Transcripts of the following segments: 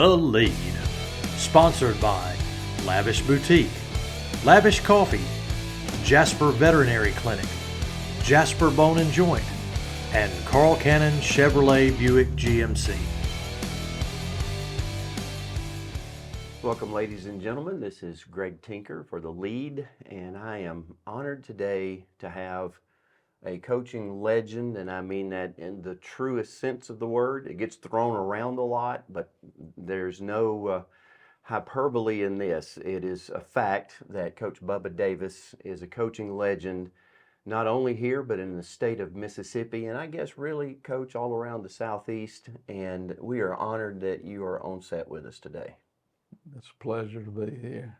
The Lead. Sponsored by Lavish Boutique, Lavish Coffee, Jasper Veterinary Clinic, Jasper Bone and Joint, and Carl Cannon Chevrolet Buick GMC. Welcome, ladies and gentlemen. This is Greg Tinker for The Lead, and I am honored today to have a coaching legend, and I mean that in the truest sense of the word. It gets thrown around a lot, but there's no hyperbole in this. It is a fact that Coach Bubba Davis is a coaching legend, not only here, but in the state of Mississippi, and I guess really, Coach, all around the Southeast, and we are honored that you are on set with us today. It's a pleasure to be here.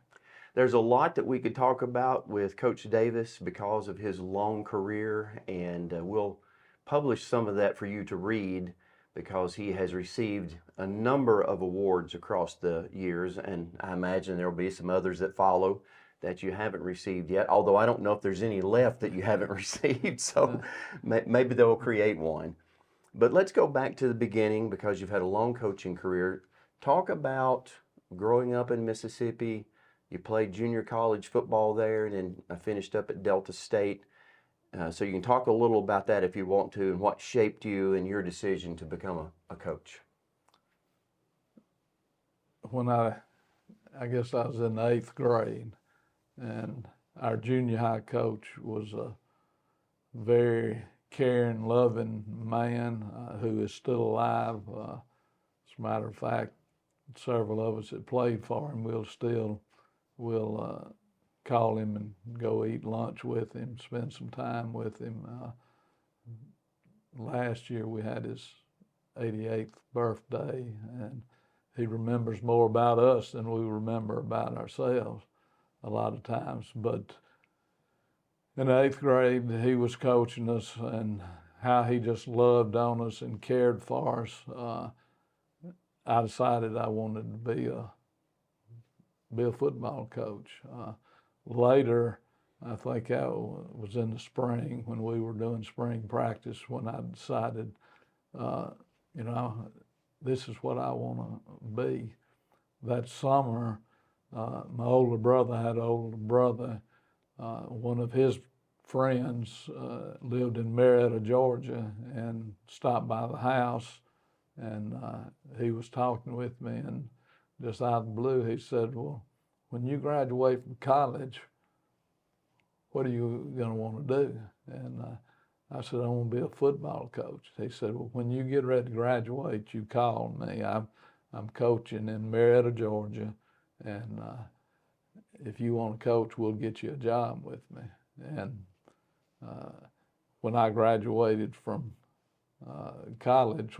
There's a lot that we could talk about with Coach Davis because of his long career, and we'll publish some of that for you to read because he has received a number of awards across the years, and I imagine there will be some others that follow that you haven't received yet, although I don't know if there's any left that you haven't received, so maybe they'll create one. But let's go back to the beginning because you've had a long coaching career. Talk about growing up in Mississippi. You played junior college football there and then finished up at Delta State. So you can talk a little about that if you want to, and what shaped you and your decision to become a coach. When I guess I was in the 8th grade, and our junior high coach was a very caring, loving man who is still alive. As a matter of fact, several of us that played for him we'll call him and go eat lunch with him, spend some time with him. Last year we had his 88th birthday, and he remembers more about us than we remember about ourselves a lot of times. But in the 8th grade, he was coaching us, and how he just loved on us and cared for us. I decided I wanted to be a football coach. Later, I think I was in the spring when we were doing spring practice when I decided, this is what I want to be. That summer, my older brother had an older brother. One of his friends lived in Marietta, Georgia, and stopped by the house, and he was talking with me, and just out of the blue, he said, well, when you graduate from college, what are you going to want to do? And I said, I want to be a football coach. He said, well, when you get ready to graduate, you call me. I'm coaching in Marietta, Georgia, and if you want to coach, we'll get you a job with me. And when I graduated from college,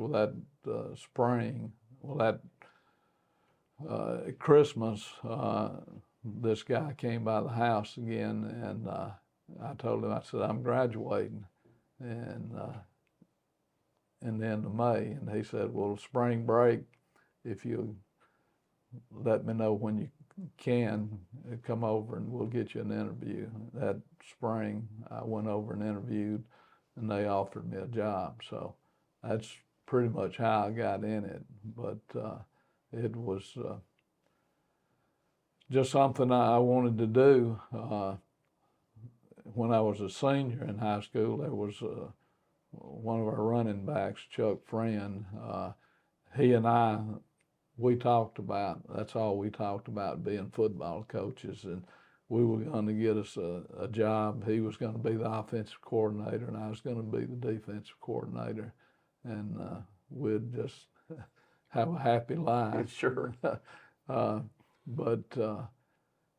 spring, Christmas, this guy came by the house again, and I told him, I said, I'm graduating and in the end of May. And he said, well, spring break, if you let me know when you can, come over and we'll get you an interview. That spring, I went over and interviewed, and they offered me a job. So that's pretty much how I got in it. But it was just something I wanted to do. When I was a senior in high school, there was one of our running backs, Chuck Friend. He and I, that's all we talked about, being football coaches, and we were going to get us a job. He was going to be the offensive coordinator, and I was going to be the defensive coordinator, and we'd just have a happy life. Sure. But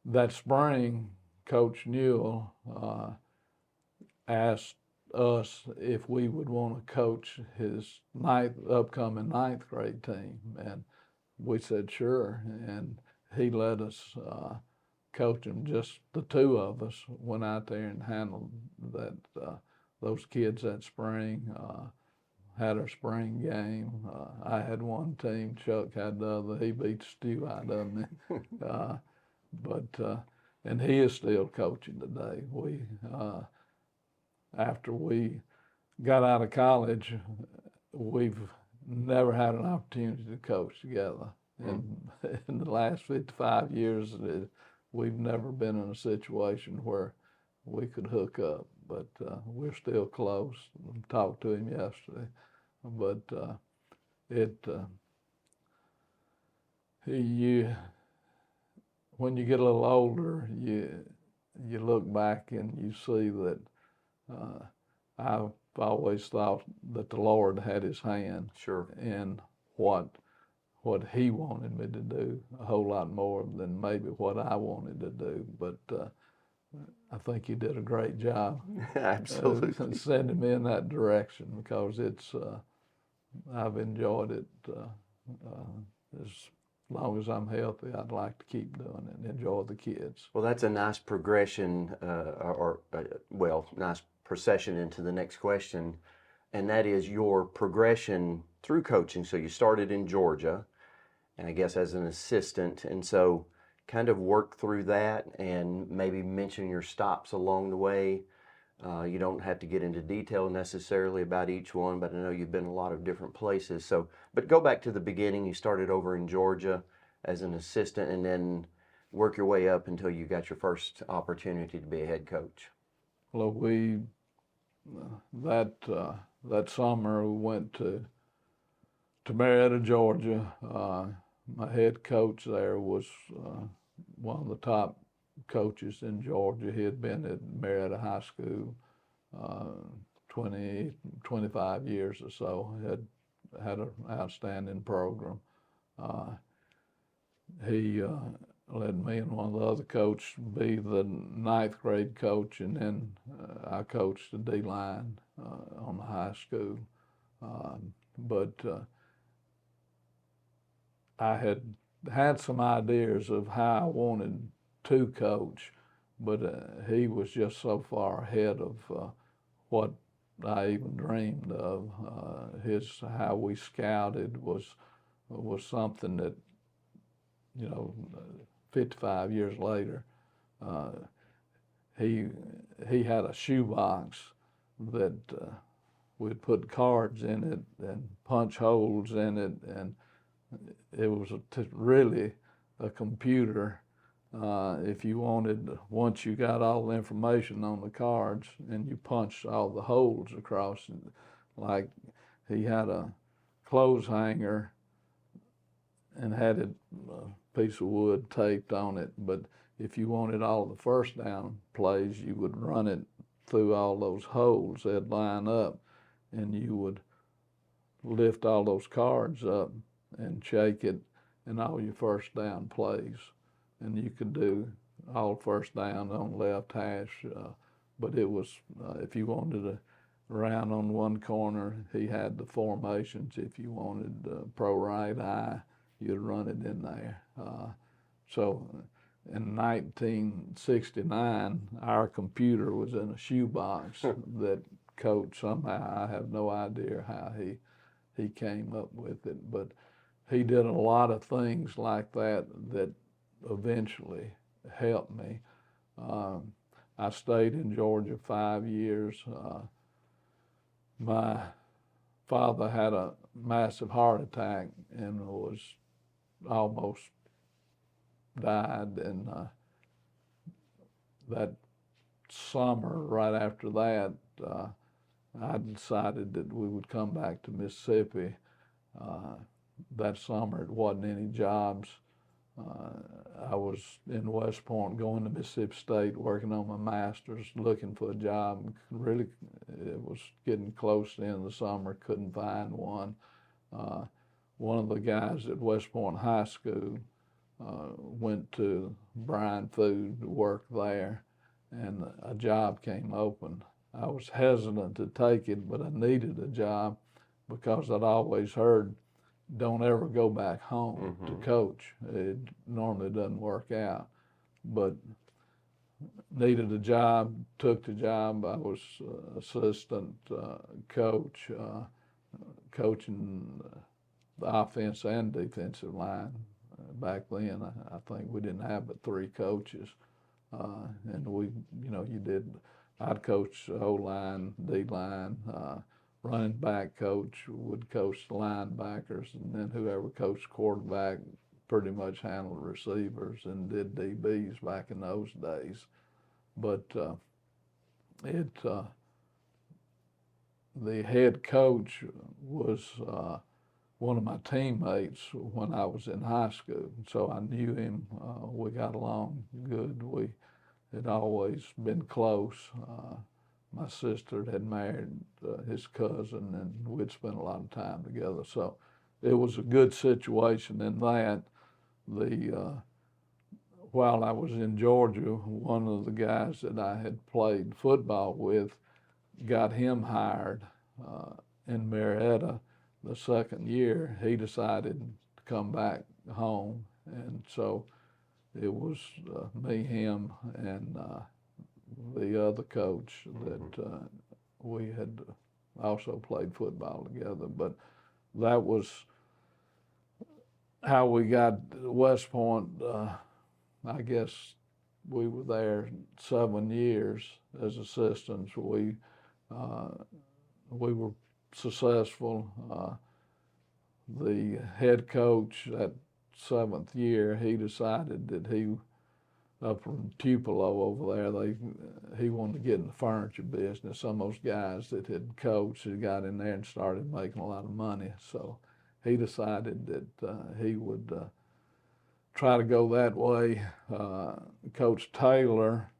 that spring, Coach Newell asked us if we would want to coach his upcoming 9th grade team, and we said sure, and he let us coach them. Just the two of us went out there and handled those kids that spring. Had our spring game. I had one team, Chuck had the other. He beat the stew out of me. And he is still coaching today. After we got out of college, we've never had an opportunity to coach together. And in the last 55 years, we've never been in a situation where we could hook up, but we're still close. I talked to him yesterday, but when you get a little older, you look back and you see that I've always thought that the Lord had His hand Sure. in what He wanted me to do a whole lot more than maybe what I wanted to do. But I think He did a great job. Absolutely. Sending me in that direction, because I've enjoyed it. As long as I'm healthy, I'd like to keep doing it and enjoy the kids. Well, that's a nice progression, nice procession into the next question, and that is your progression through coaching. So you started in Georgia, and I guess as an assistant, and so kind of work through that and maybe mention your stops along the way. You don't have to get into detail necessarily about each one, but I know you've been a lot of different places. So, but go back to the beginning. You started over in Georgia as an assistant, and then work your way up until you got your first opportunity to be a head coach. Well, that summer we went to Marietta, Georgia. My head coach there was one of the top coaches in Georgia. He had been at Marietta High School 25 years or so. Had an outstanding program. He let me and one of the other coaches be the 9th grade coach, and then I coached the D-line on the high school. But I had some ideas of how I wanted to coach, but he was just so far ahead of what I even dreamed of. How we scouted was something that, 55 years later, he had a shoebox that we'd put cards in it and punch holes in it, and it was really a computer. If you wanted, once you got all the information on the cards and you punched all the holes across, like he had a clothes hanger and had a piece of wood taped on it, but if you wanted all the first down plays, you would run it through all those holes. They'd line up, and you would lift all those cards up and shake it, and all your first down plays. And you could do all first down on left hash, but it was, if you wanted to round on one corner, he had the formations. If you wanted pro right eye, you'd run it in there. So in 1969, our computer was in a shoebox that Coach somehow, I have no idea how he came up with it, but he did a lot of things like that eventually helped me. I stayed in Georgia 5 years. My father had a massive heart attack and was almost died, and that summer, right after that, I decided that we would come back to Mississippi. That summer, it wasn't any jobs. I was in West Point going to Mississippi State, working on my master's, looking for a job. Really, it was getting close to the end of the summer, couldn't find one. One of the guys at West Point High School went to Bryan Food to work there, and a job came open. I was hesitant to take it, but I needed a job because I'd always heard, don't ever go back home to coach. It normally doesn't work out, but needed a job, took the job. I was assistant coach, coaching the offense and defensive line. Back then, I think we didn't have but 3 coaches, and I'd coach O-line, D-line, running back coach would coach the linebackers, and then whoever coached quarterback pretty much handled receivers and did DBs back in those days. But the head coach was one of my teammates when I was in high school, so I knew him. We got along good. We had always been close. My sister had married his cousin, and we'd spent a lot of time together. So it was a good situation in that. While I was in Georgia, one of the guys that I had played football with got him hired in Marietta. The second year, he decided to come back home, and so it was me, him, and the other coach that we had also played football together. But that was how we got West Point. I guess we were there 7 years as assistants. We were successful. The head coach that 7th year, he decided that he, up from Tupelo over there, he wanted to get in the furniture business. Some of those guys that had coached had got in there and started making a lot of money. So he decided that he would try to go that way. Coach Taylor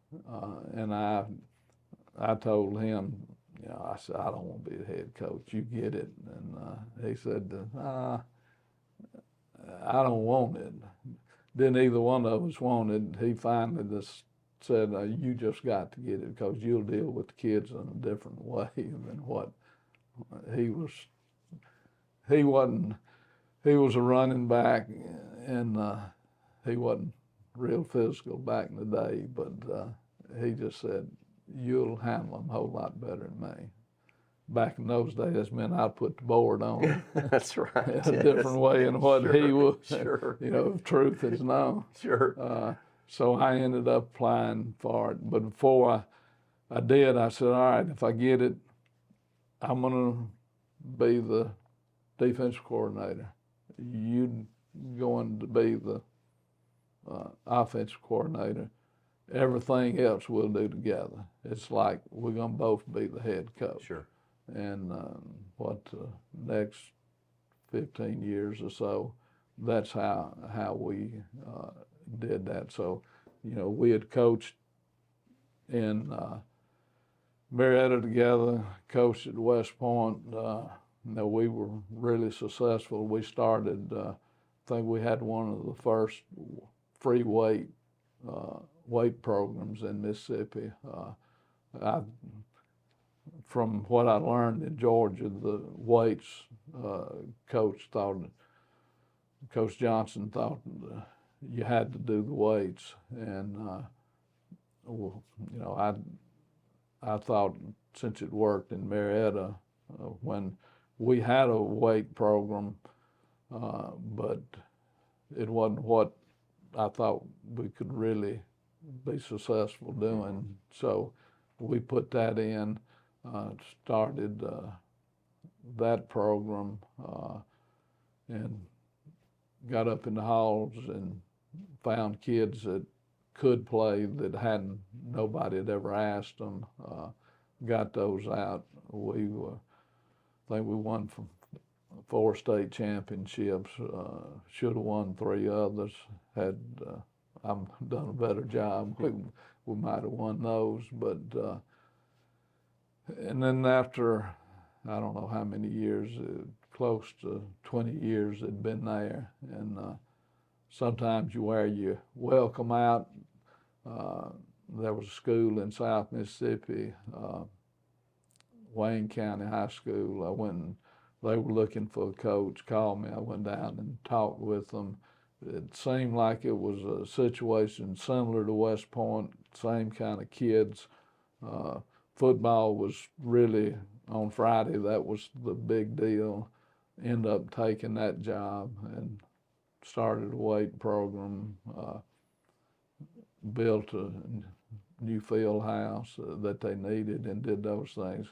and I told him, you know, I said, I don't want to be the head coach. You get it. And he said, I don't want it. Then either one of us wanted. He finally just said, you just got to get it because you'll deal with the kids in a different way than what he was. He was a running back, and he wasn't real physical back in the day, but he just said, you'll handle them a whole lot better than me. Back in those days, that meant I'd put the board on. That's right. A different way than what he would. Sure. You know, truth is known. Sure. So I ended up applying for it. But before I did, I said, all right, if I get it, I'm going to be the defensive coordinator. You're going to be the offensive coordinator. Everything else we'll do together. It's like we're going to both be the head coach. Sure. And next 15 years or so, that's how we did that. So, you know, we had coached in Marietta together, coached at West Point. We were really successful. We started, I think we had one of the first free weight programs in Mississippi. From what I learned in Georgia, the weights Coach Johnson thought you had to do the weights, and you know, I thought since it worked in Marietta when we had a weight program, but it wasn't what I thought we could really be successful doing. So we put that in. Started that program and got up in the halls and found kids that could play that nobody had ever asked them. Got those out. I think we won 4 state championships. Should have won 3 others. I've done a better job. We might have won those, but. And then after, I don't know how many years, close to 20 years had been there, and sometimes you wear your welcome out. There was a school in South Mississippi, Wayne County High School. I went and they were looking for a coach, called me. I went down and talked with them. It seemed like it was a situation similar to West Point, same kind of kids. Football was really on Friday. That was the big deal. Ended up taking that job and started a weight program, built a new field house that they needed and did those things.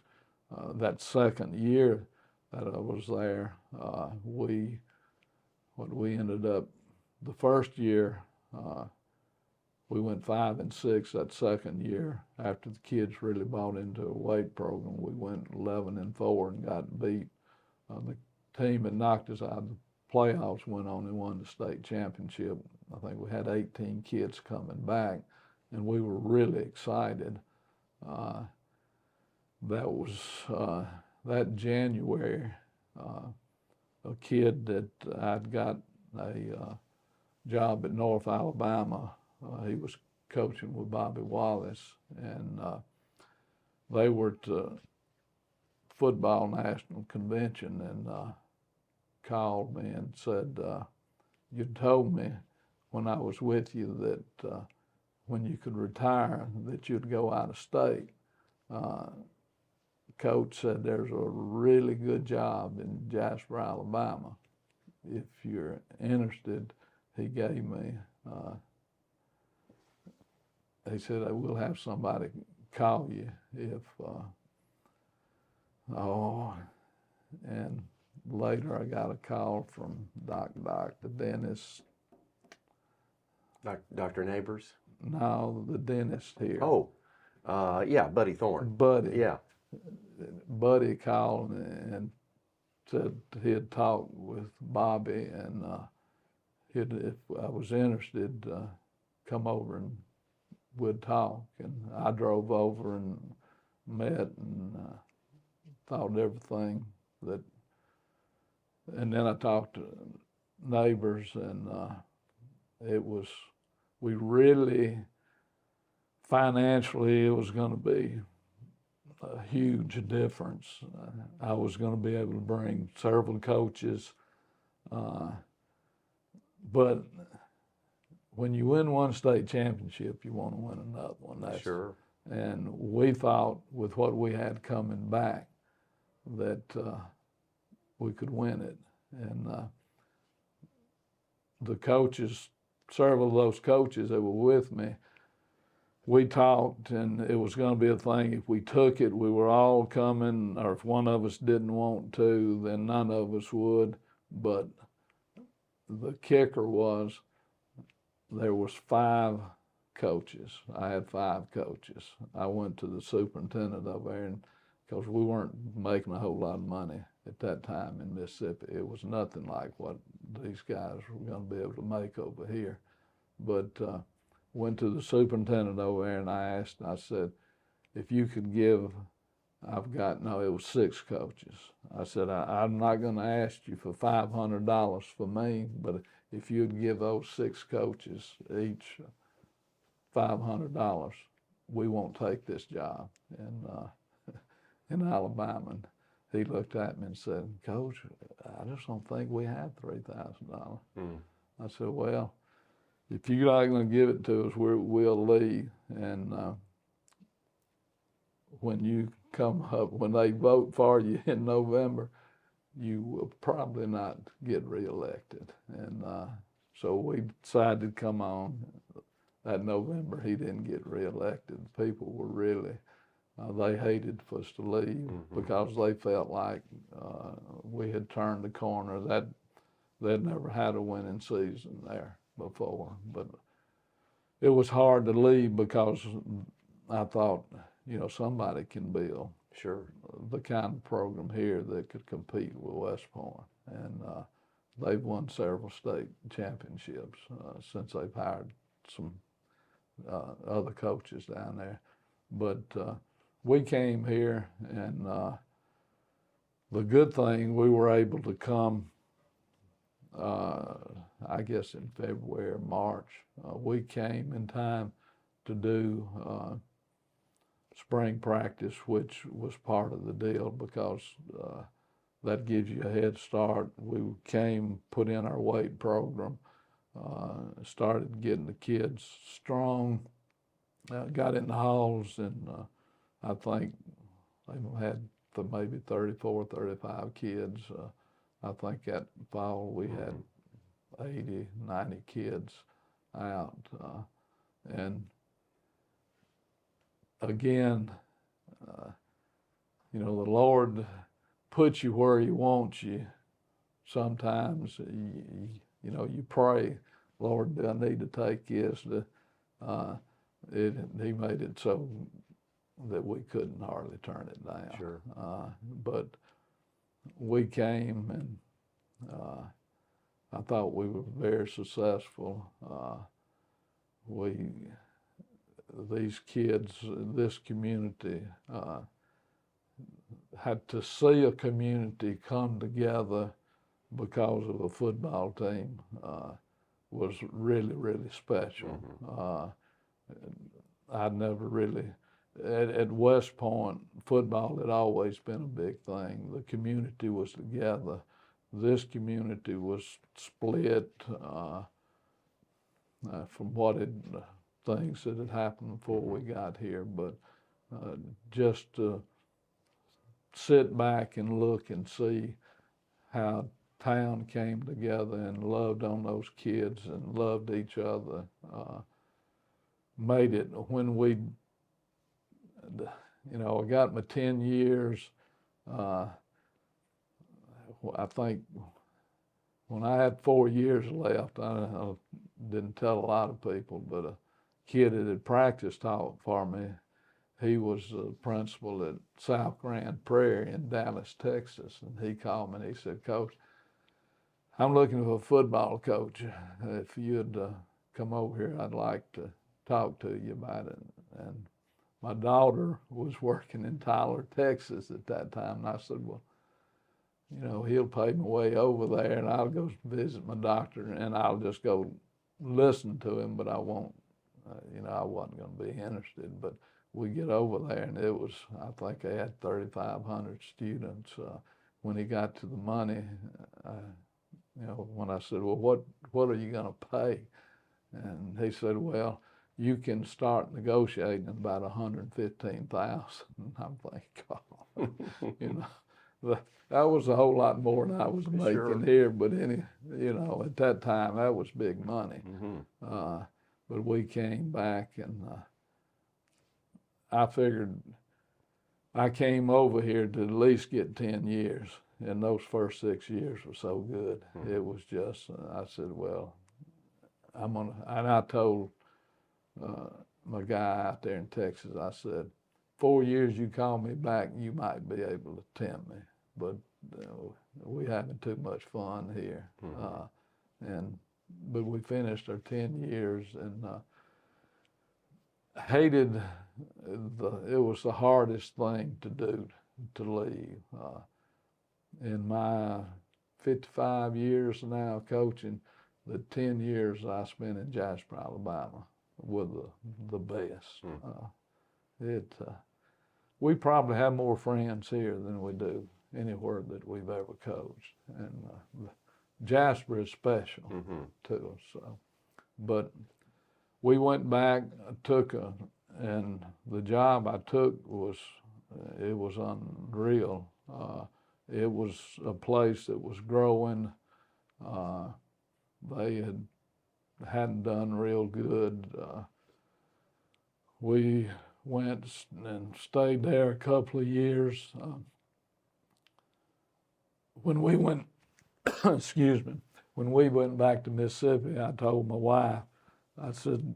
That second year that I was there, we ended up the first year, we went 5-6 that second year. After the kids really bought into a weight program, we went 11-4 and got beat. The team that knocked us out of the playoffs went on and won the state championship. I think we had 18 kids coming back, and we were really excited. That was that January. A kid that I'd got a job at North Alabama. He was coaching with Bobby Wallace, and they were at the football national convention, and called me and said, "You told me when I was with you that when you could retire, that you'd go out of state." Coach said, "There's a really good job in Jasper, Alabama. If you're interested," he gave me, he said, "I will have somebody call you if," and later I got a call from the dentist. Dr. Neighbors? No, the dentist here. Oh, yeah, Buddy Thorne. Buddy. Yeah. Buddy called and said he had talked with Bobby, and if I was interested, come over and we'd talk. And I drove over and met and thought everything that, and then I talked to Neighbors, and we really, financially, it was going to be a huge difference. I was going to be able to bring several coaches, but when you win one state championship, you want to win another one. Sure. And we thought with what we had coming back that we could win it. And the coaches, several of those coaches that were with me, we talked, and it was going to be a thing. If we took it, we were all coming, or if one of us didn't want to, then none of us would. But the kicker was there was 5 coaches. I had 5 coaches. I went to the superintendent over there, and because we weren't making a whole lot of money at that time in Mississippi. It was nothing like what these guys were going to be able to make over here. But went to the superintendent over there, and I said, if you could give, it was 6 coaches. I said, I'm not going to ask you for $500 for me, but if you'd give those 6 coaches each $500, we won't take this job in Alabama. And he looked at me and said, "Coach, I just don't think we have $3,000. I said, well, if you're not going to give it to us, we'll leave. And when you come up, when they vote for you in November, you will probably not get reelected." And so we decided to come on. That November, he didn't get reelected. People were really, they hated for us to leave because they felt like we had turned the corner. They'd never had a winning season there before. But it was hard to leave because I thought, somebody can build the kind of program here that could compete with West Point. And they've won several state championships since they've hired some other coaches down there. But we came here, and the good thing, we were able to come, I guess in February or March. We came in time to do spring practice, which was part of the deal because that gives you a head start. We came, put in our weight program, started getting the kids strong, got in the halls, and I think they had maybe 34, 35 kids. I think that fall we had 80, 90 kids out. And again, the Lord puts you where He wants you. Sometimes, you pray, Lord, do I need to take this? He made it so that we couldn't hardly turn it down. Sure. But we came, and I thought we were very successful. These kids, this community, had to see a community come together because of a football team was really, really special. I'd never really, at West Point, football had always been a big thing. The community was together. This community was split from things that had happened before we got here, but just to sit back and look and see how town came together and loved on those kids and loved each other, made it when we, I got my 10 years. I think when I had 4 years left, I didn't tell a lot of people, but a kid that had practiced taught for me, he was the principal at South Grand Prairie in Dallas, Texas, and he called me and he said, "Coach, I'm looking for a football coach. If you'd come over here, I'd like to talk to you about it." And my daughter was working in Tyler, Texas at that time, and I said, "Well, he'll pay my way over there, and I'll go visit my doctor, and I'll just go listen to him, but I won't, I wasn't going to be interested." But we get over there, and it was, I think they had 3,500 students. When he got to the money, when I said, "Well, what are you going to pay?" And he said, "Well, you can start negotiating at about 115,000. And I'm thinking, that was a whole lot more than I was making here. But at that time, that was big money. But we came back, and I figured I came over here to at least get 10 years. And those first 6 years were so good. It was just, I said, "Well, and I told my guy out there in Texas, I said, 4 years you call me back, you might be able to tempt me. But we're having too much fun here." But we finished our 10 years and hated, it was the hardest thing to do, to leave. In my 55 years now coaching, the 10 years I spent in Jasper, Alabama were the best. We probably have more friends here than we do anywhere that we've ever coached. And Jasper is special to us. So. But we went back, and the job I took was unreal. It was a place that was growing. They hadn't done real good. We went and stayed there a couple of years. When we went, excuse me, when we went back to Mississippi, I told my wife, I said,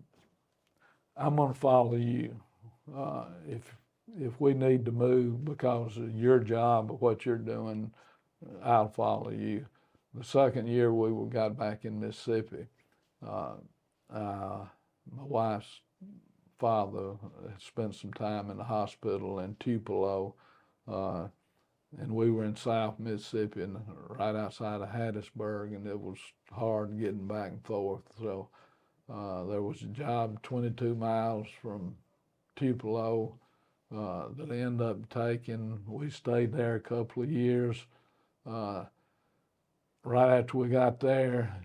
"I'm going to follow you. If we need to move because of your job or what you're doing, I'll follow you." The second year we got back in Mississippi, my wife's father had spent some time in the hospital in Tupelo, and we were in South Mississippi and right outside of Hattiesburg, and it was hard getting back and forth. So there was a job 22 miles from Tupelo that I ended up taking. We stayed there a couple of years. Right after we got there,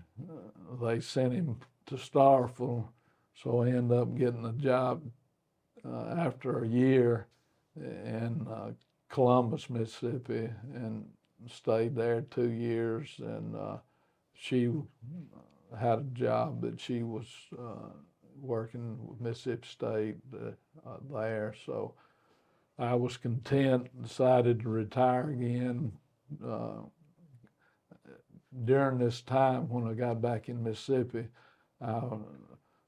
they sent him to Starkville, so I ended up getting a job after a year in Columbus, Mississippi, and stayed there 2 years. And she had a job that she was working with Mississippi State there, so I was content, decided to retire again. During this time when I got back in Mississippi, I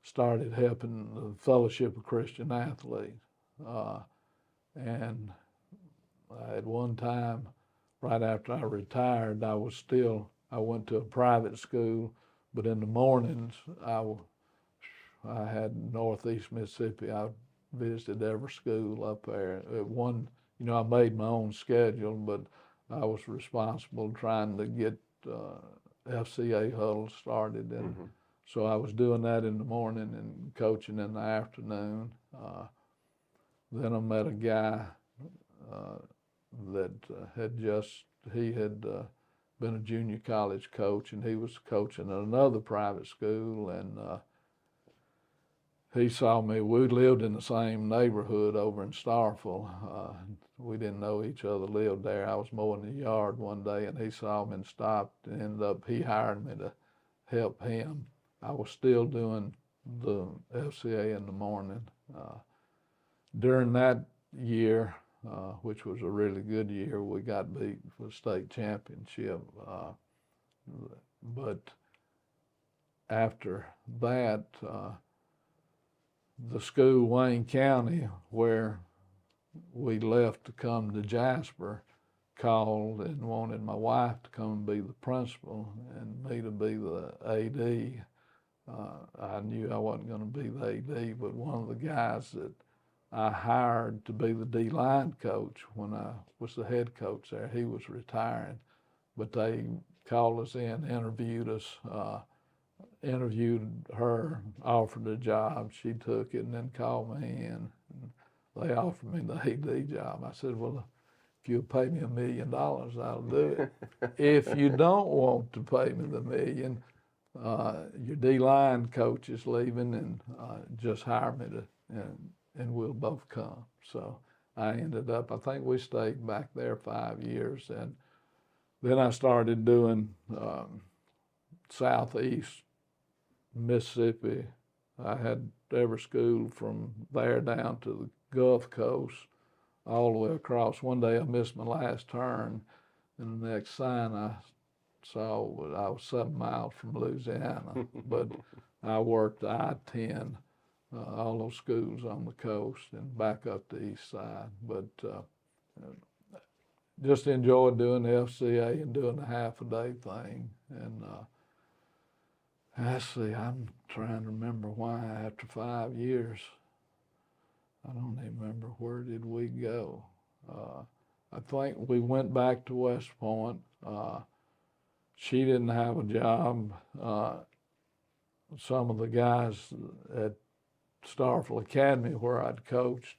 started helping the Fellowship of Christian Athletes. And at one time, right after I retired, I went to a private school, but in the mornings, I had Northeast Mississippi. I visited every school up there. I made my own schedule, but I was responsible trying to get FCA huddles started. And so I was doing that in the morning and coaching in the afternoon. Then I met a guy that he had been a junior college coach, and he was coaching at another private school, and he saw me. We lived in the same neighborhood over in Starkville. We didn't know each other, lived there. I was mowing the yard one day, and he saw me and stopped, and he hired me to help him. I was still doing the FCA in the morning. During that year, which was a really good year, we got beat for the state championship. But after that, the school, Wayne County, where we left to come to Jasper, called and wanted my wife to come and be the principal and me to be the AD. I knew I wasn't going to be the AD, but one of the guys that I hired to be the D-line coach when I was the head coach there, he was retiring, but they called us in, interviewed her, offered a job. She took it and then called me in. And they offered me the AD job. I said, well, if you'll pay me $1 million, I'll do it. If you don't want to pay me the $1 million, your D-line coach is leaving, and just hire me and we'll both come. So I ended up, I think we stayed back there 5 years, and then I started doing Southeast Mississippi. I had every school from there down to the Gulf Coast, all the way across. One day I missed my last turn, and the next sign I saw was I was 7 miles from Louisiana, but I worked I-10, all those schools on the coast and back up the east side. But just enjoyed doing the FCA and doing the half-a-day thing. And I'm trying to remember why after 5 years, I don't even remember where did we go. I think we went back to West Point. She didn't have a job. Some of the guys at Starkville Academy where I'd coached,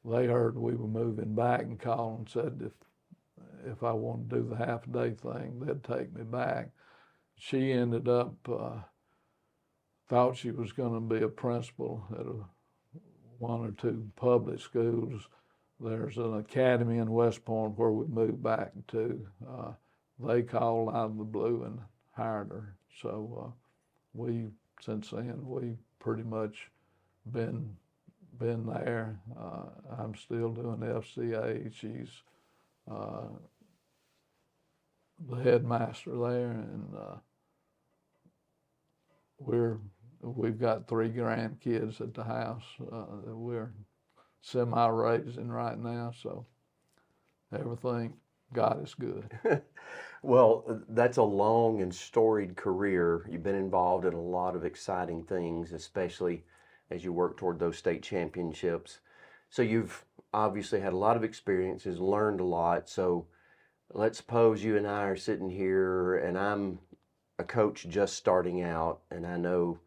they heard we were moving back and called and said if I wanted to do the half-a-day thing, they'd take me back. She ended up, thought she was going to be a principal at one or two public schools. There's an academy in West Point where we moved back to. They called out of the blue and hired her. So since then, we've pretty much been there. I'm still doing the FCA. She's the headmaster there, and we've got 3 grandkids at the house that we're semi-raising right now. So everything, God is good. Well, that's a long and storied career. You've been involved in a lot of exciting things, especially as you work toward those state championships. So you've obviously had a lot of experiences, learned a lot. So let's suppose you and I are sitting here and I'm a coach just starting out, and I know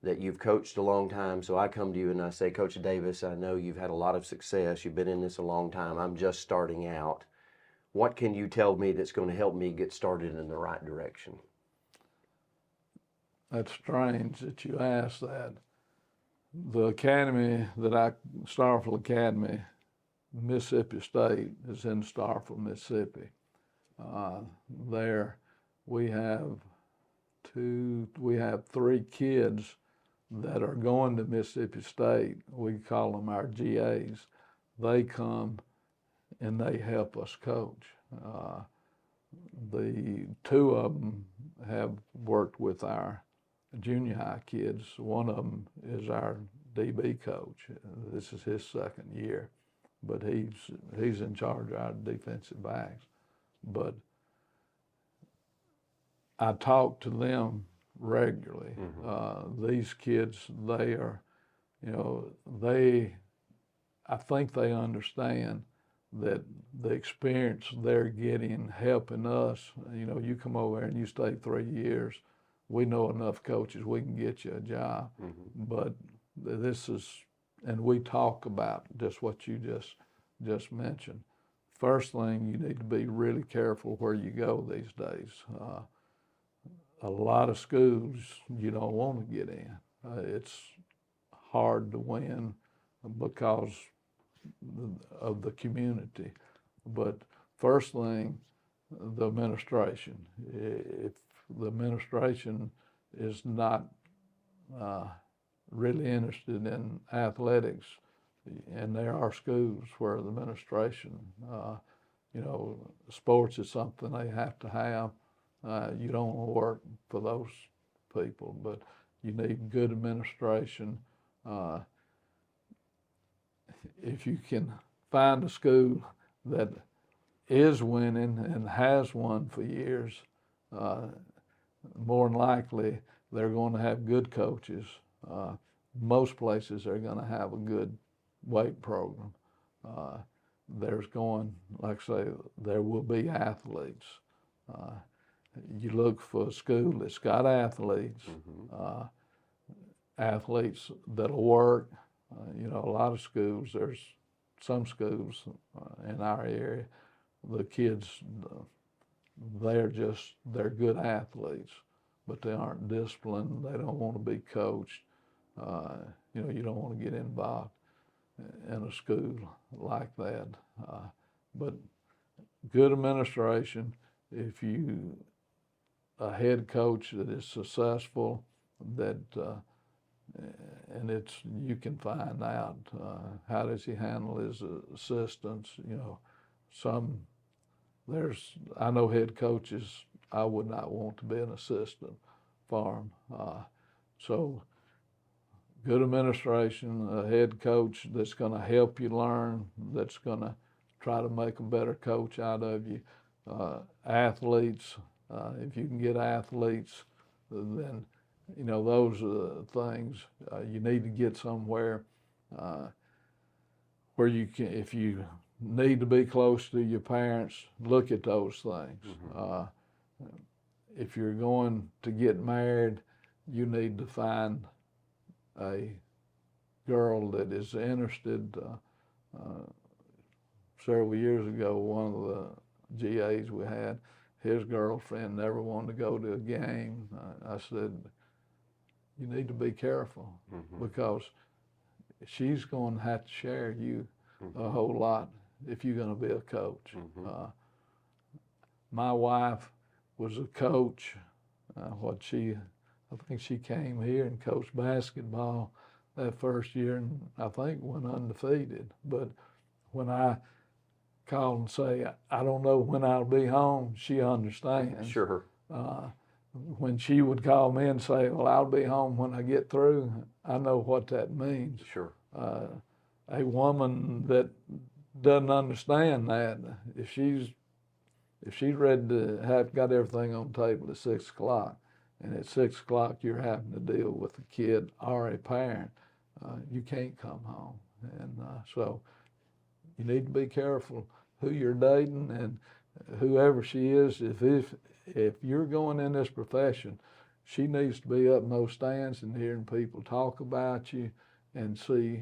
that you've coached a long time. So I come to you and I say, Coach Davis, I know you've had a lot of success. You've been in this a long time. I'm just starting out. What can you tell me that's going to help me get started in the right direction? That's strange that you asked that. The academy Starkville Academy, Mississippi State, is in Starkville, Mississippi. There we have 3 kids that are going to Mississippi State. We call them our GAs. They come and they help us coach. The 2 of them have worked with our junior high kids. One of them is our DB coach. This is his second year, but he's in charge of our defensive backs. But I talk to them regularly. These kids, they are, you know, I think they understand that the experience they're getting helping us. You know, you come over here and you stay 3 years, we know enough coaches, we can get you a job. But this is, and we talk about just what you just mentioned. First thing, you need to be really careful where you go these days. A lot of schools you don't want to get in. It's hard to win because of the community. But first thing, the administration. If the administration is not really interested in athletics, and there are schools where the administration, you know, sports is something they have to have. You don't want to work for those people, but you need good administration. If you can find a school that is winning and has won for years, more than likely they're going to have good coaches. Most places are going to have a good weight program. There's going, like I say, there will be athletes. You look for a school that's got athletes, athletes that'll work. You know, a lot of schools, there's some schools in our area, the kids, they're good athletes, but they aren't disciplined. They don't want to be coached. You know, you don't want to get involved in a school like that. But good administration, if you, a head coach that is successful, that, and it's, you can find out, how does he handle his assistants, you know, I know head coaches, I would not want to be an assistant for them. So good administration, a head coach that's going to help you learn, that's going to try to make a better coach out of you. Athletes, if you can get athletes, then, you know, those are the things. You need to get somewhere where you can, if you need to be close to your parents, look at those things. If you're going to get married, you need to find a girl that is interested. Several years ago, one of the GAs we had, his girlfriend never wanted to go to a game. I said, you need to be careful because she's going to have to share you a whole lot if you're going to be a coach. My wife was a coach. I think she came here and coached basketball that first year, and I think went undefeated. But when I call and say, I don't know when I'll be home, she understands. Sure. When she would call me and say, well, I'll be home when I get through, I know what that means. Sure. A woman that doesn't understand that, if she's ready to have got everything on the table at 6 o'clock, and at 6 o'clock you're having to deal with a kid or a parent, you can't come home. And so you need to be careful who you're dating, and whoever she is, if you're going in this profession, she needs to be up in those stands and hearing people talk about you and see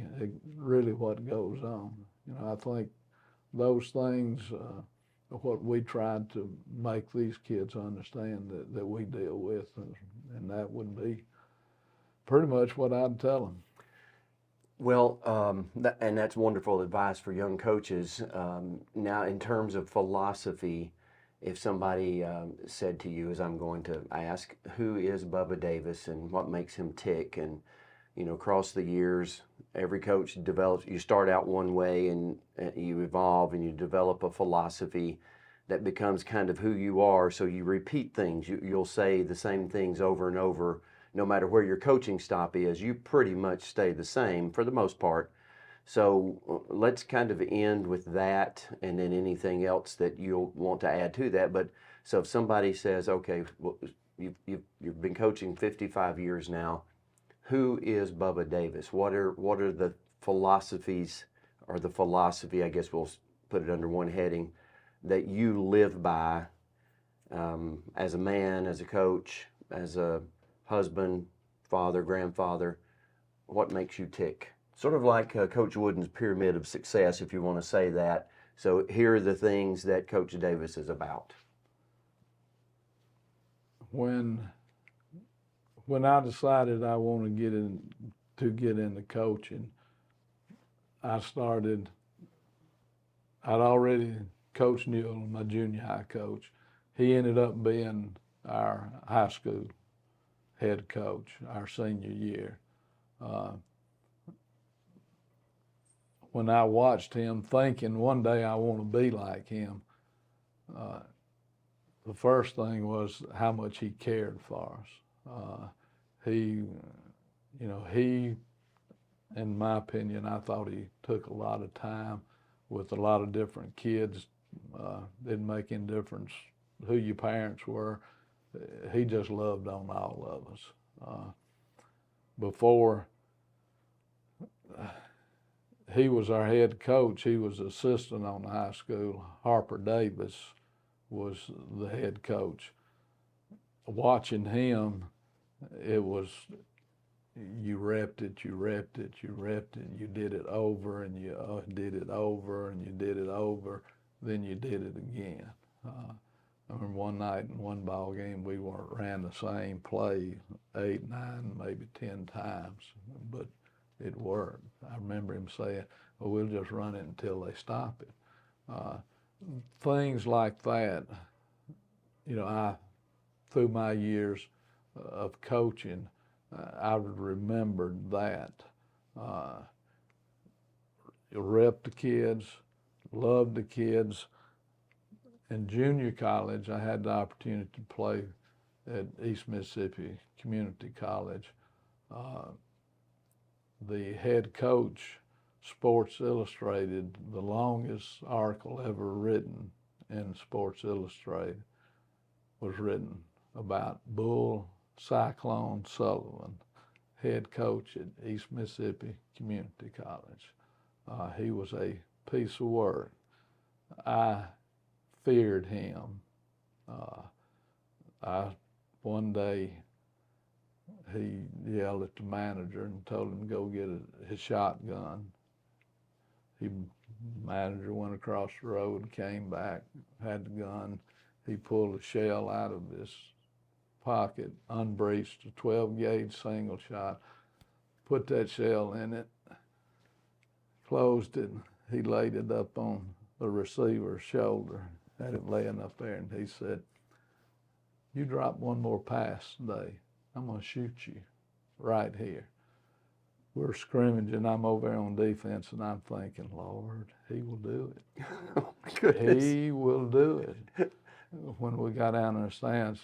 really what goes on. You know, I think those things are what we tried to make these kids understand that we deal with, and that would be pretty much what I'd tell them. Well, and that's wonderful advice for young coaches. Now, in terms of philosophy, if somebody said to you, as I'm going to ask, who is Bubba Davis and what makes him tick? And, you know, across the years, every coach develops, you start out one way and you evolve and you develop a philosophy that becomes kind of who you are. So you repeat things. You'll say the same things over and over no matter where your coaching stop is, you pretty much stay the same for the most part. So let's kind of end with that, and then anything else that you'll want to add to that. But so if somebody says, okay, well, you've been coaching 55 years now, who is Bubba Davis? What are the philosophies, or the philosophy, I guess we'll put it under one heading, that you live by as a man, as a coach, as a husband, father, grandfather? What makes you tick? Sort of like Coach Wooden's pyramid of success, if you want to say that. So here are the things that Coach Davis is about. When I decided I want to get into coaching, I'd already coached Newell, my junior high coach. He ended up being our high school head coach our senior year. When I watched him, thinking one day I want to be like him, the first thing was how much he cared for us. He, in my opinion, I thought he took a lot of time with a lot of different kids. Didn't make any difference who your parents were. He just loved on all of us. Before he was our head coach, he was assistant on the high school. Bubba Davis was the head coach. Watching him, it was, you repped it, you did it over, and you did it over, and you did it over, then you did it again. I remember one night in one ball game, we ran the same play 8, 9, maybe 10 times, but it worked. I remember him saying, well, we'll just run it until they stop it. Things like that, through my years of coaching, I remembered that. Rep the kids, love the kids. In junior college, I had the opportunity to play at East Mississippi Community College. The head coach, Sports Illustrated, the longest article ever written in Sports Illustrated was written about Bull Cyclone Sullivan, head coach at East Mississippi Community College. He was a piece of work. I feared him. One day, he yelled at the manager and told him to go get his shotgun. The manager went across the road, came back, had the gun. He pulled a shell out of his pocket, unbreached, a 12-gauge single shot, put that shell in it, closed it. He laid it up on the receiver's shoulder, had it laying up there, and he said, you drop one more pass today, I'm going to shoot you right here. We're scrimmaging, I'm over there on defense, and I'm thinking, Lord, he will do it. Oh, my goodness. He will do it. When we got down in the stands,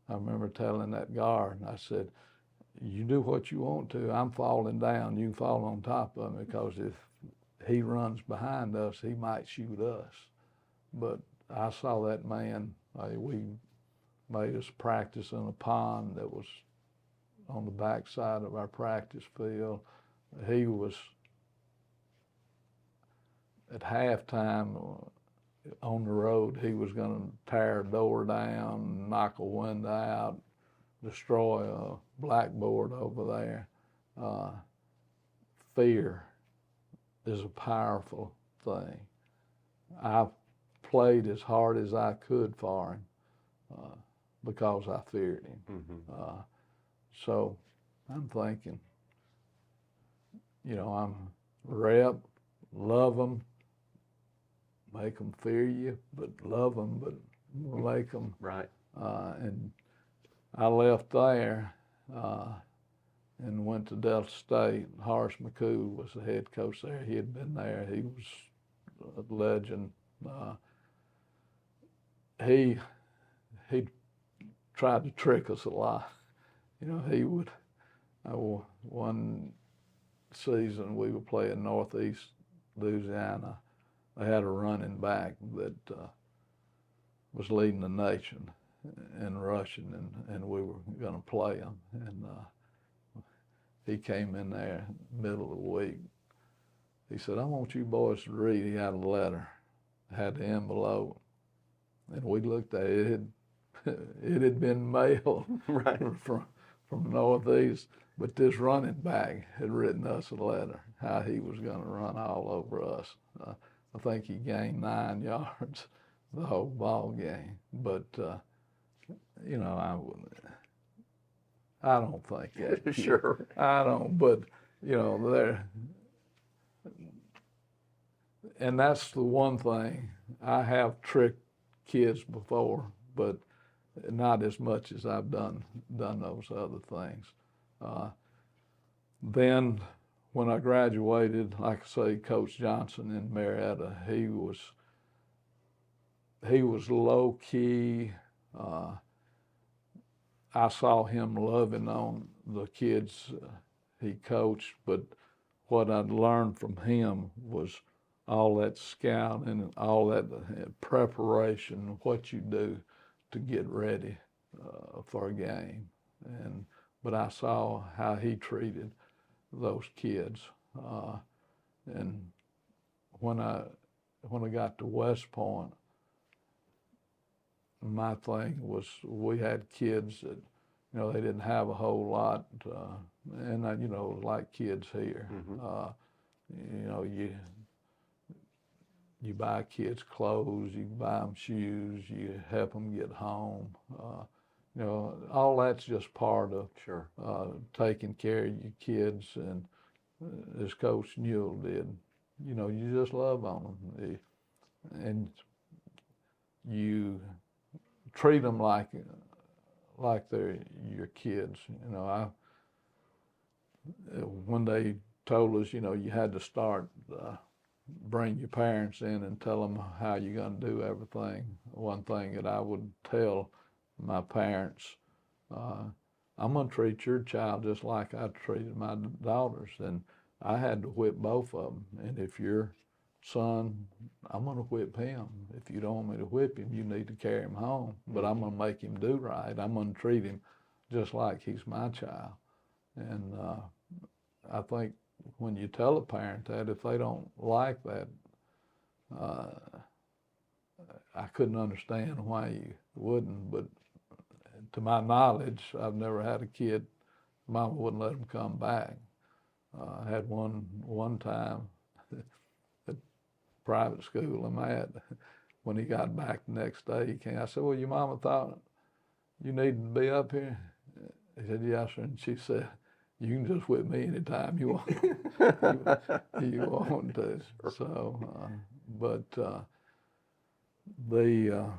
I remember telling that guard, I said, you do what you want to, I'm falling down, you fall on top of me, because if he runs behind us, he might shoot us. But I saw that man, we made us practice in a pond that was on the backside of our practice field. He was, at halftime on the road, he was going to tear a door down, knock a window out, destroy a blackboard over there. Fear is a powerful thing. I played as hard as I could for him because I feared him. Mm-hmm. So I'm thinking, I'm rep, love them, make them fear you, but love them, but make them. Right. And I left there and went to Delta State. Horace McCool was the head coach there. He had been there. He was a legend. He tried to trick us a lot. he would. One season we were playing Northeast Louisiana. They had a running back that was leading the nation in rushing, and we were going to play him. And he came in there middle of the week. He said, "I want you boys to read." He had a letter, had the envelope, and we looked at it. It had been mailed Right. from Northeast, but this running back had written us a letter how he was going to run all over us. I think he gained 9 yards the whole ball game, but I don't think that. Sure. I don't, but there, and that's the one thing. I have tricked kids before, but not as much as I've done those other things. Then when I graduated, like I say, Coach Johnson in Marietta, he was low key. I saw him loving on the kids he coached, but what I'd learned from him was all that scouting and all that preparation, what you do to get ready for a game. But I saw how he treated those kids. And when I got to West Point, my thing was we had kids that, they didn't have a whole lot, and like kids here. You buy kids clothes, you buy them shoes, you help them get home. All that's just part of Sure. Taking care of your kids, and as Coach Newell did, you just love on them, and you treat them like they're your kids. When they told us, you had to start, bring your parents in and tell them how you're going to do everything. One thing that I would tell my parents, I'm going to treat your child just like I treated my daughters. And I had to whip both of them. And if your son, I'm going to whip him. If you don't want me to whip him, you need to carry him home. But I'm going to make him do right. I'm going to treat him just like he's my child. And I think when you tell a parent that, if they don't like that, I couldn't understand why you wouldn't. But to my knowledge, I've never had a kid, Mama wouldn't let him come back. I had one time at private school I'm at, when he got back the next day, he came. I said, "Well, your mama thought you needed to be up here?" He said, "Yes, sir." And she said, "You can just whip me anytime you want. you want to." So, but the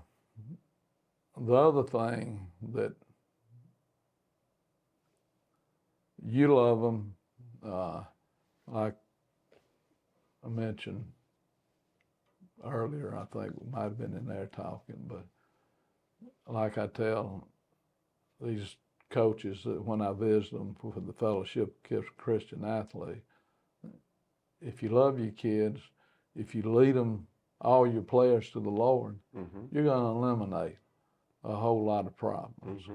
other thing that you love them, like I mentioned earlier, I think we might have been in there talking, but like I tell these coaches that when I visit them for the Fellowship of Christian Athlete, if you love your kids, if you lead them, all your players to the Lord, you're going to eliminate a whole lot of problems.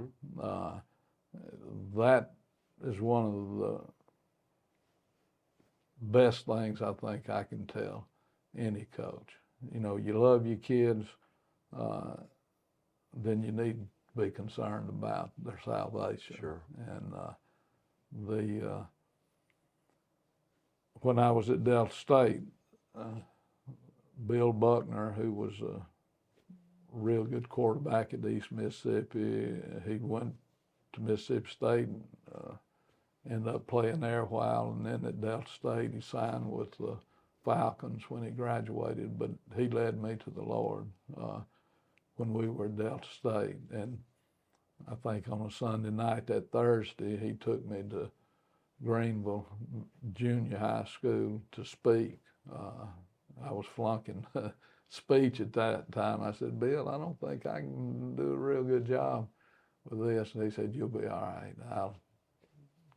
That is one of the best things I think I can tell any coach. You love your kids, then you need to be concerned about their salvation. Sure. And when I was at Delta State, Bill Buckner, who was a real good quarterback at East Mississippi, he went to Mississippi State and ended up playing there a while, and then at Delta State he signed with the Falcons when he graduated, but he led me to the Lord when we were at Delta State. And I think on a Sunday night, that Thursday, he took me to Greenville Junior High School to speak. I was flunking speech at that time. I said, "Bill, I don't think I can do a real good job with this. And he said, you'll be all right. I'll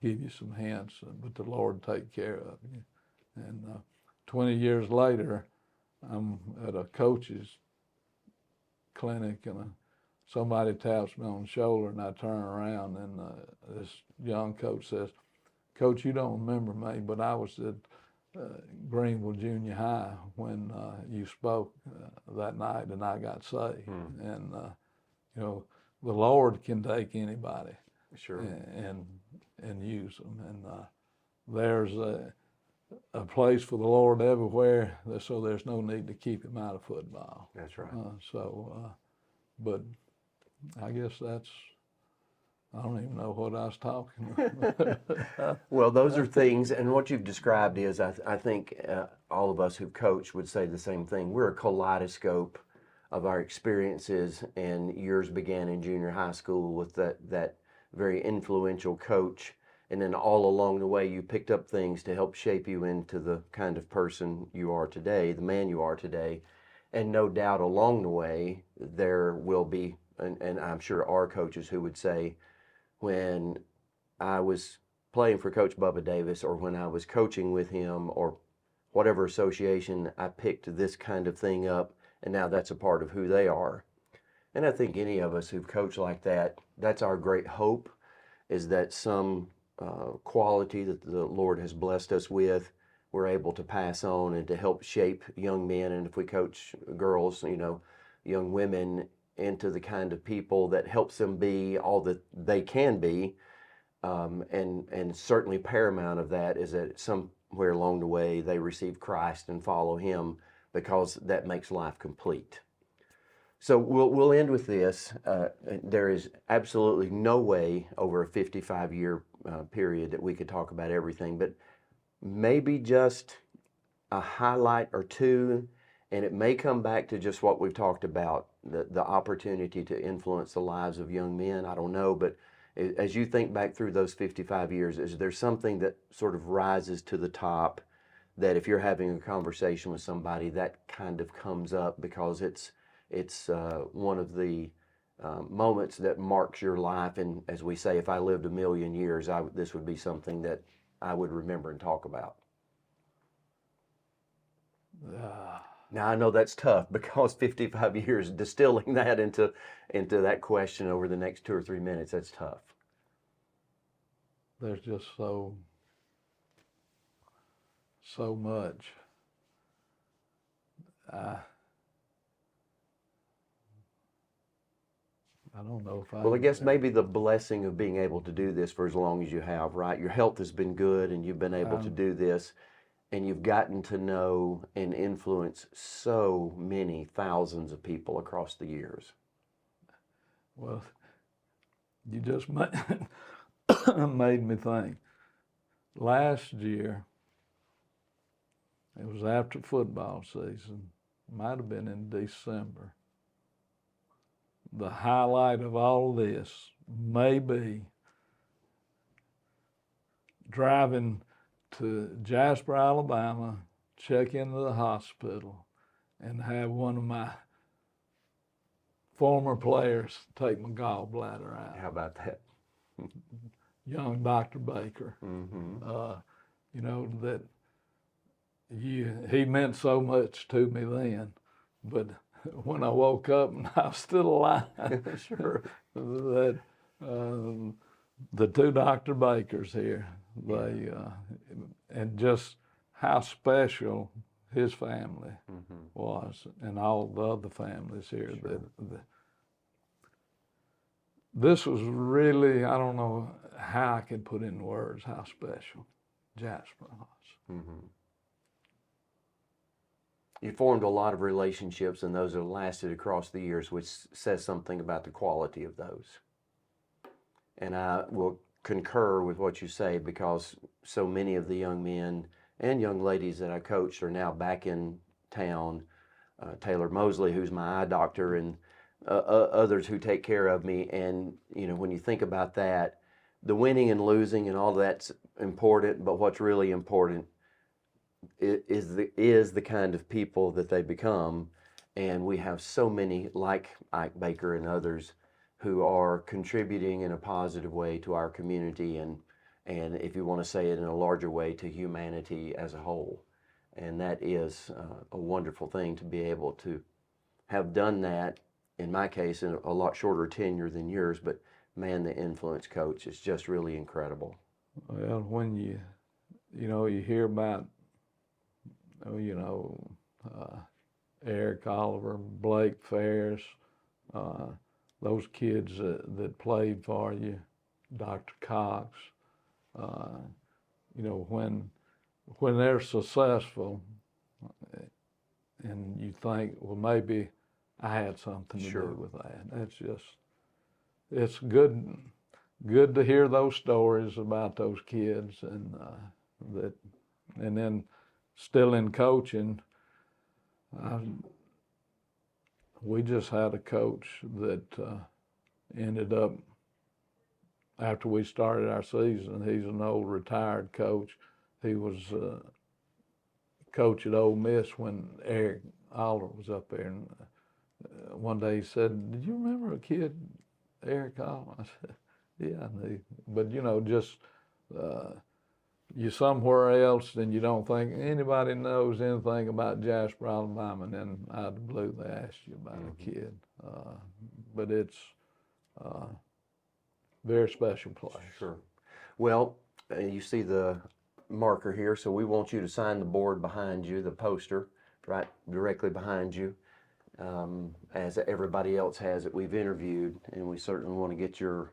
give you some hints, but the Lord take care of you. And 20 years later, I'm at a coach's clinic, and somebody taps me on the shoulder, and I turn around, and this young coach says, Coach, you don't remember me, but I was at Greenville Junior High when you spoke that night, and I got saved. And you know, the Lord can take anybody, Sure, and use them. And there's a place for the Lord everywhere, so there's no need to keep him out of football. That's right. But I guess I don't even know what I was talking about. Well, those are things, and what you've described is, I think all of us who've coached would say the same thing. We're a kaleidoscope of our experiences, and yours began in junior high school with that very influential coach, and then all along the way you picked up things to help shape you into the kind of person you are today, the man you are today. And no doubt along the way there will be, and I'm sure our coaches who would say, when I was playing for Coach Bubba Davis, or when I was coaching with him, or whatever association, I picked this kind of thing up, and now that's a part of who they are. And I think any of us who've coached like that, that's our great hope, is that some quality that the Lord has blessed us with, we're able to pass on and to help shape young men, and if we coach girls, you know, young women, into the kind of people that helps them be all that they can be. And certainly paramount of that is that somewhere along the way they receive Christ and follow him, because that makes life complete. So we'll end with this. There is absolutely no way over a 55-year period that we could talk about everything, but maybe just a highlight or two, and it may come back to just what we've talked about, the opportunity to influence the lives of young men. I don't know, but as you think back through those 55 years, is there something that sort of rises to the top, that if you're having a conversation with somebody, that kind of comes up because it's one of the moments that marks your life? And as we say, if I lived a million years, this would be something that I would remember and talk about. Now, I know that's tough, because 55 years, distilling that into that question over the next 2 or 3 minutes, that's tough. There's just so much. I don't know if Well, I guess maybe the blessing of being able to do this for as long as you have, right? Your health has been good, and you've been able to do this, and you've gotten to know and influence so many thousands of people across the years. Well, you just made me think. Last year, it was after football season, might have been in December. The highlight of all this may be driving to Jasper, Alabama, check into the hospital, and have one of my former players take my gallbladder out. How about that? Young Dr. Baker. Mm-hmm. You know, that he meant so much to me then, but when I woke up and I was still alive, Sure. that the two Dr. Bakers here, they and just how special his family was, and all the other families here. Sure. This was really, I don't know how I can put in words how special Jasper was. Mm-hmm. You formed a lot of relationships, and those have lasted across the years, which says something about the quality of those. And I will concur with what you say, because so many of the young men and young ladies that I coached are now back in town. Taylor Mosley, who's my eye doctor, and others who take care of me. And you know, when you think about that, the winning and losing and all that's important, but what's really important is the kind of people that they become. And we have so many, like Ike Baker and others, who are contributing in a positive way to our community and if you want to say it in a larger way, to humanity as a whole. And that is a wonderful thing to be able to have done that, in my case, in a lot shorter tenure than yours, but man, the influence, Coach, is just really incredible. Well, when you hear about, Eric Oliver, Blake Ferris, those kids that played for you, Dr. Cox, when they're successful, and you think, well, maybe I had something to do with that. That's just, it's good to hear those stories about those kids, and and then still in coaching. We just had a coach that ended up, after we started our season, he's an old retired coach. He was coach at Ole Miss when Eric Oliver was up there. And one day he said, "Did you remember a kid, Eric Oliver?" I said, "Yeah, I knew." But just you're somewhere else, and you don't think anybody knows anything about Jasper, Alabama, and then out of the blue they ask you about a kid. But it's a very special place. Sure. Well, you see the marker here, so we want you to sign the board behind you, the poster, right directly behind you, as everybody else has that we've interviewed, and we certainly want to get your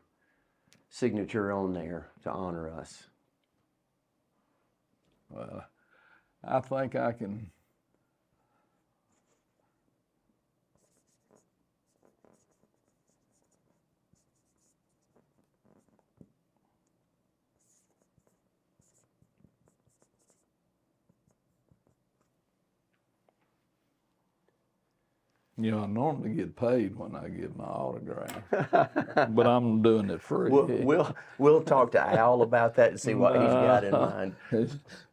signature on there to honor us. Well, I think I can. I normally get paid when I give my autograph, but I'm doing it free. We'll talk to Al about that and see what he's got in mind.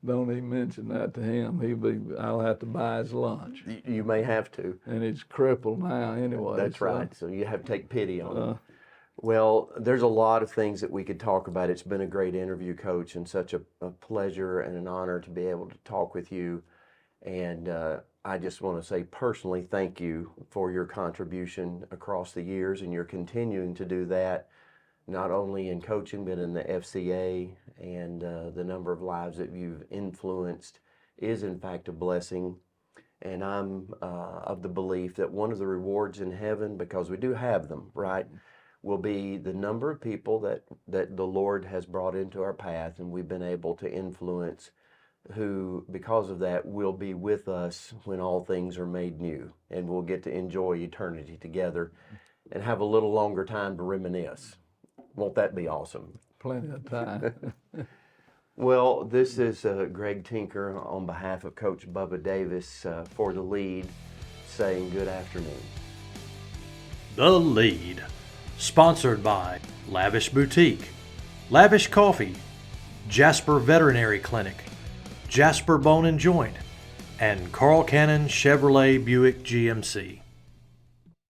Don't even mention that to him. I'll have to buy his lunch. You may have to. And he's crippled now anyway. That's right. So you have to take pity on him. Well, there's a lot of things that we could talk about. It's been a great interview, Coach, and such a pleasure and an honor to be able to talk with you. And I just want to say personally thank you for your contribution across the years, and you're continuing to do that, not only in coaching, but in the FCA, and the number of lives that you've influenced is in fact a blessing. And I'm of the belief that one of the rewards in heaven, because we do have them, right, will be the number of people that the Lord has brought into our path and we've been able to influence, who, because of that, will be with us when all things are made new, and we'll get to enjoy eternity together and have a little longer time to reminisce. Won't that be awesome? Plenty of time. Well, this is Greg Tinker on behalf of Coach Bubba Davis for The Lead, saying good afternoon. The Lead, sponsored by Lavish Boutique, Lavish Coffee, Jasper Veterinary Clinic, Jasper Bone and Joint, and Carl Cannon Chevrolet Buick GMC.